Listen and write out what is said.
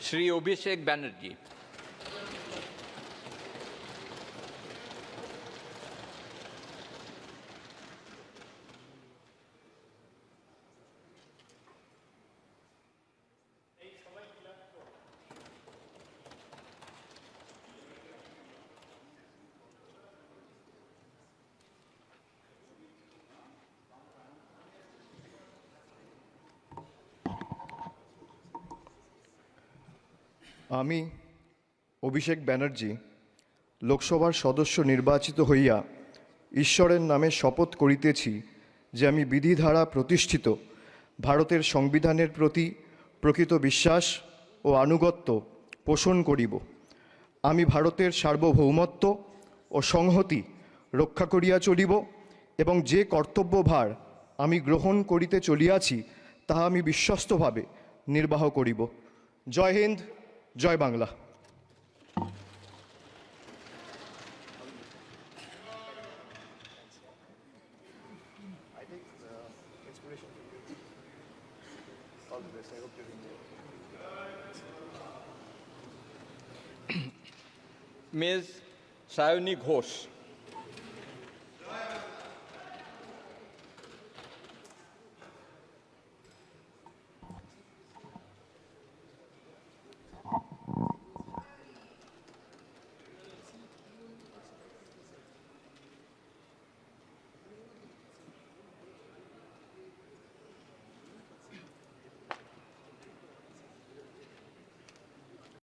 শ্রী অভিষেক ব্যানার্জি। আমি অভিষেক ব্যানার্জি লোকসভার সদস্য নির্বাচিত হইয়া ঈশ্বরের নামে শপথ করিতেছি যে আমি বিধি দ্বারা প্রতিষ্ঠিত ভারতের সংবিধানের প্রতি প্রকৃত বিশ্বাস ও আনুগত্য পোষণ করিব। আমি ভারতের সার্বভৌমত্ব ও সংহতি রক্ষা করিয়া চলিব এবং যে কর্তব্যভার আমি গ্রহণ করিতে চলিয়াছি তাহা আমি বিশ্বস্তভাবে নির্বাহ করিব। জয় হিন্দ, জয় বাংলা। মিস সায়নী ঘোষ।